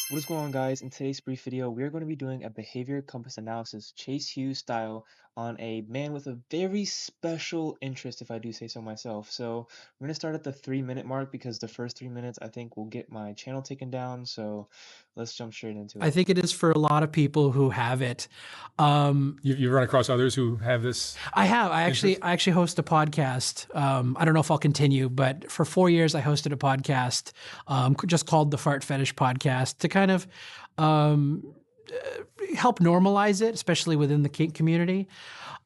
What is going on, guys? In today's brief video, we are going to be doing a behavior compass analysis, Chase Hughes style, on a man with a very special interest, if I do say so myself. So we're going to start at the 3 minute mark because the first 3 minutes I think will get my channel taken down. So let's jump straight into I it. think it is for a lot of people who have it. You run across others who have this I have. interest? I actually host a podcast. I don't know if I'll continue, but for 4 years I hosted a podcast just called the Fart Fetish Podcast to kind of um, help normalize it, especially within the kink community.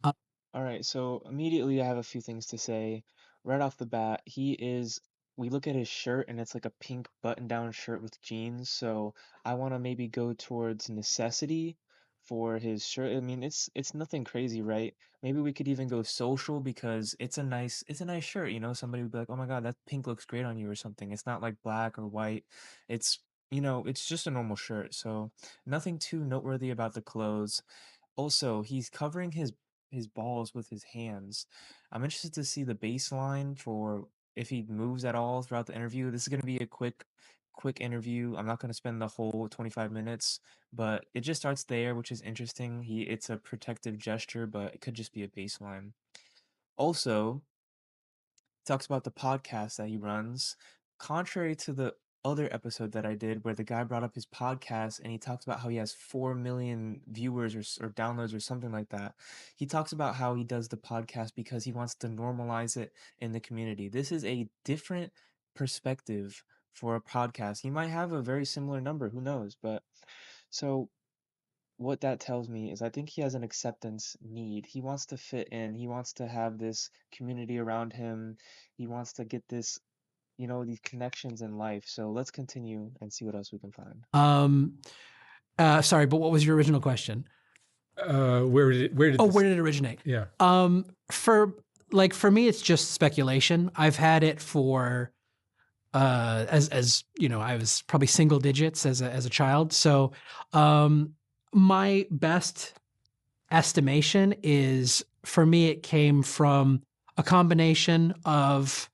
All right, so immediately I have a few things to say. Right off the bat, we look at his shirt and it's like a pink button-down shirt with jeans, so I want to maybe go towards necessity for his shirt. I mean, it's nothing crazy, right? Maybe we could even go social because it's a nice shirt, you know? Somebody would be like, "Oh my God, that pink looks great on you," or something. It's not like black or white. It's, it's just a normal shirt, so nothing too noteworthy about the clothes. Also, he's covering his balls with his hands. I'm interested to see the baseline for if he moves at all throughout the interview. This is going to be a quick interview. I'm not going to spend the whole 25 minutes, but it just starts there, which is interesting. It's a protective gesture, but it could just be a baseline. Also, talks about the podcast that he runs. Contrary to the other episode that I did where the guy brought up his podcast and he talks about how he has 4 million viewers or downloads or something like that. He talks about how he does the podcast because he wants to normalize it in the community. This is a different perspective for a podcast. He might have a very similar number, who knows? But so what that tells me is I think he has an acceptance need. He wants to fit in. He wants to have this community around him. He wants to get this, these connections in life. So let's continue and see what else we can find. Sorry, but what was your original question? Where did Oh, this? where did it originate? Yeah. For me, it's just speculation. I've had it for as you know, I was probably single digits as a child. So my best estimation is for me, it came from a combination of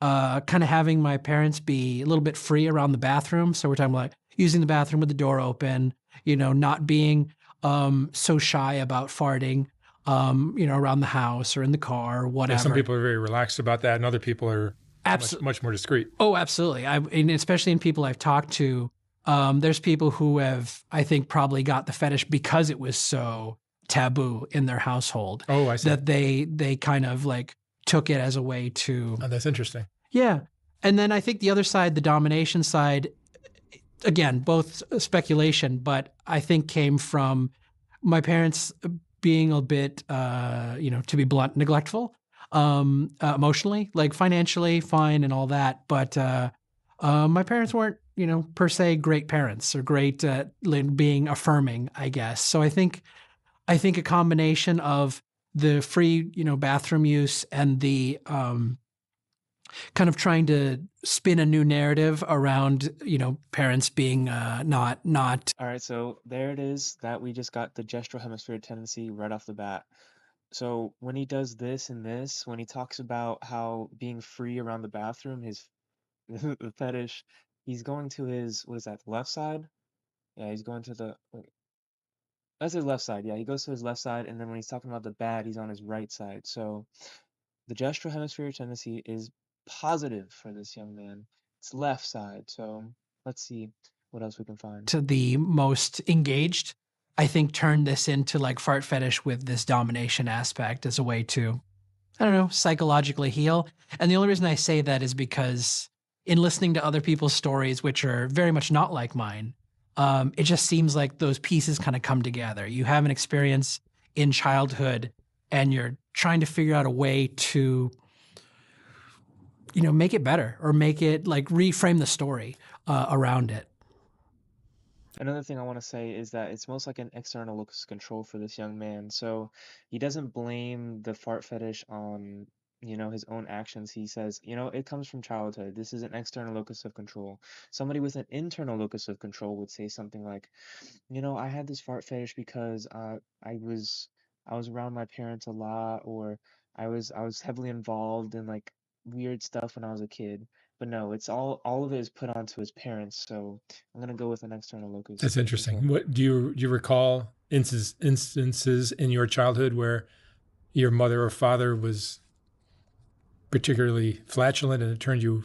kind of having my parents be a little bit free around the bathroom. So we're talking like using the bathroom with the door open, not being so shy about farting, around the house or in the car or Yeah. Some whatever. people are very relaxed about that, and other people are much more discreet. Oh, absolutely. And especially in people I've talked to, there's people who have, I think, probably got the fetish because it was so taboo in their household. Oh, I see. That they kind of like took it as a way to. Oh, that's interesting. Yeah. And then I think the other side, the domination side, again, both speculation, but I think came from my parents being a bit, to be blunt, neglectful, emotionally, like financially fine and all that. But my parents weren't, per se great parents or great being affirming, I guess. So I think a combination of the free, bathroom use and the kind of trying to spin a new narrative around, parents being not. All right, so there it is that we just got the gestural hemisphere tendency right off the bat. So when he does this and this, when he talks about how being free around the bathroom, his the fetish, he's going to his, what is that, left side? Yeah, he's going to wait, that's his left side. Yeah, he goes to his left side, and then when he's talking about the bad, he's on his right side. So the gestural hemisphere tendency is positive for this young man. It's left side. So let's see what else we can find. To the most engaged, I think turned this into like fart fetish with this domination aspect as a way to, I don't know, psychologically heal. And the only reason I say that is because in listening to other people's stories, which are very much not like mine, it just seems like those pieces kind of come together. You have an experience in childhood and you're trying to figure out a way to, make it better or make it like reframe the story around it. Another thing I want to say is that it's most like an external locus of control for this young man. So he doesn't blame the fart fetish on, his own actions. He says, it comes from childhood. This is an external locus of control. Somebody with an internal locus of control would say something like, I had this fart fetish because I was around my parents a lot, or I was heavily involved in like weird stuff when I was a kid. But no, it's all of it is put onto his parents. So I'm gonna go with an external locus That's as interesting. well. What do you recall instances in your childhood where your mother or father was particularly flatulent and it turned you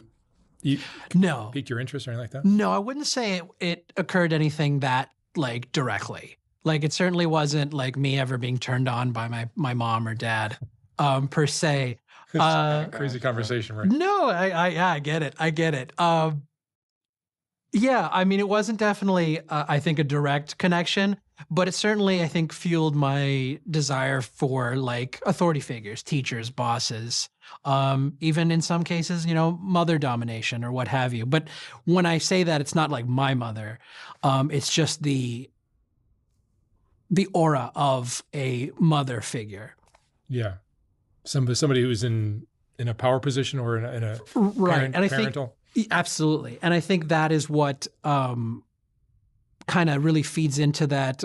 No, piqued your interest or anything like that? no, I wouldn't say it occurred anything that like directly. Like it certainly wasn't like me ever being turned on by my mom or dad, per se. It's Uh, I crazy gotcha. conversation, right? no, yeah, I get it. I get it. Yeah, I mean, it wasn't definitely, I think, a direct connection, but it certainly, I think, fueled my desire for like authority figures, teachers, bosses, even in some cases, mother domination or what have you. But when I say that, it's not like my mother. It's just the aura of a mother figure. Yeah. Somebody who's in a power position or in a Right. And I think parental. absolutely. And I think that is what kind of really feeds into that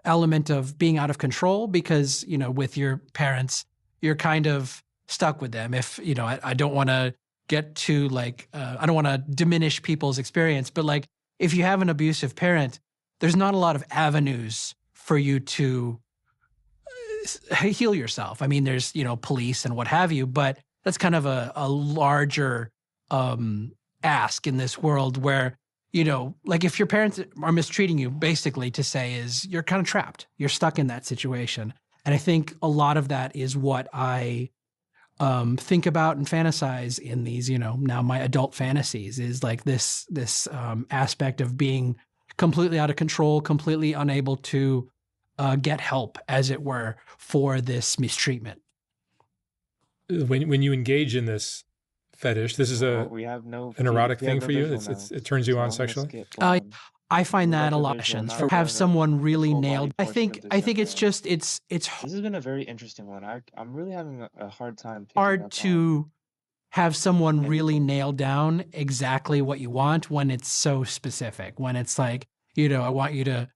element of being out of control because, with your parents, you're kind of stuck with them. If, I don't want to get to like, I don't want to diminish people's experience, but like if you have an abusive parent, there's not a lot of avenues for you to heal yourself. I mean, there's, police and what have you, but that's kind of a larger ask in this world where, like if your parents are mistreating you, basically to say is you're kind of trapped. You're stuck in that situation. And I think a lot of that is what I think about and fantasize in these, now my adult fantasies is like this aspect of being completely out of control, completely unable to get help, as it were, for this mistreatment. When you engage in this fetish, this is Well, we have no an erotic we have thing no for you. visual now, It turns you so on I'm gonna sexually. skip blonde. I find We'd that like a the lot of visual, options not for have the someone the really full body nailed. I portion of think the I think junk it's man. just it's This has been a very interesting one. I'm really having a hard time picking hard up on to have someone really anything. nail down exactly what you want when it's so specific. When it's like, I want you to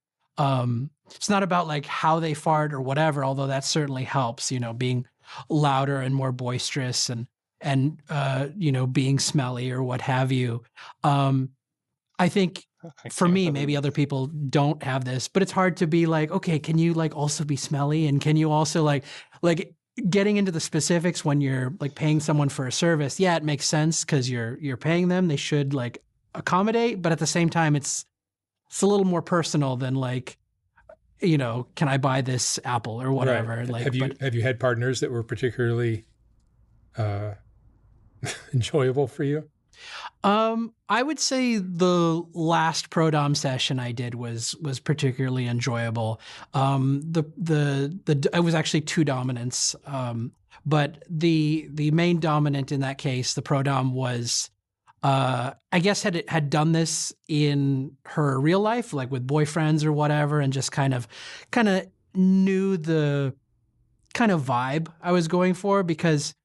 it's not about like how they fart or whatever, although that certainly helps, being louder and more boisterous and being smelly or what have you. Um I think I for can't me, maybe believe other people don't have this, but it's hard to be like, okay, can you like also be smelly? And can you also like getting into the specifics when you're like paying someone for a service? Yeah, it makes sense because you're paying them. They should like accommodate, but at the same time, it's a little more personal than like, can I buy this apple or Right. whatever? Like, but Have you had partners that were particularly uh, enjoyable for you? I would say the last pro dom session I did was particularly enjoyable. The it was actually two dominants, but the main dominant in that case, the pro dom was, I guess had done this in her real life, like with boyfriends or whatever, and just kind of knew the kind of vibe I was going for because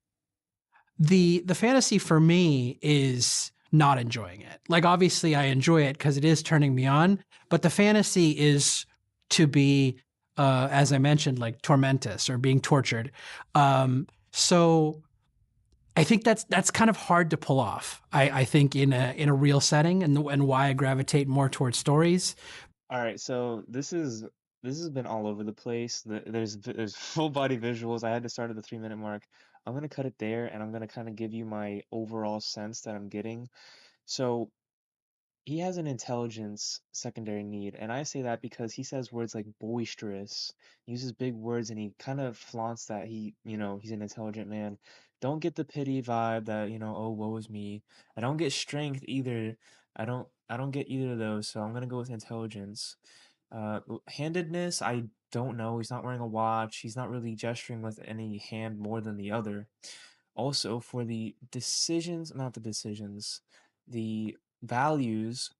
the fantasy for me is not enjoying it. Like obviously I enjoy it because it is turning me on, but the fantasy is to be as I mentioned, like tormentous or being tortured. So I think that's kind of hard to pull off. I think in a real setting and why I gravitate more towards stories. All right, so this has been all over the place. There's full body visuals. I had to start at the 3 minute mark. I'm gonna cut it there, and I'm gonna kind of give you my overall sense that I'm getting. So he has an intelligence secondary need, and I say that because he says words like boisterous, uses big words, and he kind of flaunts that he's an intelligent man. Don't get the pity vibe that, oh, woe is me. I don't get strength either. I don't get either of those, so I'm gonna go with intelligence. Handedness, I don't know. He's not wearing a watch. He's not really gesturing with any hand more than the other. Also, for the decisions, not the decisions, the values,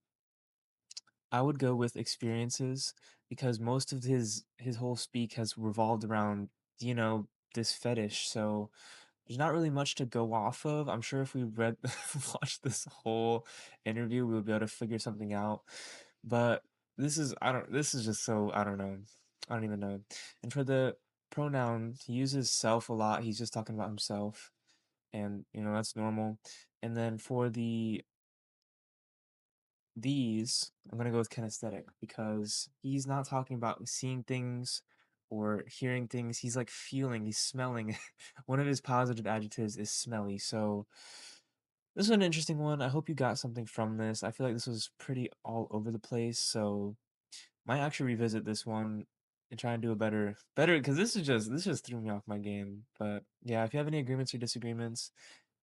I would go with experiences because most of his whole speak has revolved around, you know, this fetish. So there's not really much to go off of. I'm sure if we read watched this whole interview, we would be able to figure something out. But this is just so I don't know. I don't even know. And for the pronoun, he uses self a lot. He's just talking about himself, and that's normal. And then for these, I'm gonna go with kinesthetic because he's not talking about seeing things or hearing things. He's like feeling, he's smelling. One of his positive adjectives is smelly. So this is an interesting one. I hope you got something from this. I feel like this was pretty all over the place. So might actually revisit this one and try and do a better because this just threw me off my game. But yeah, if you have any agreements or disagreements,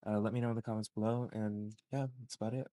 let me know in the comments below. And yeah, that's about it.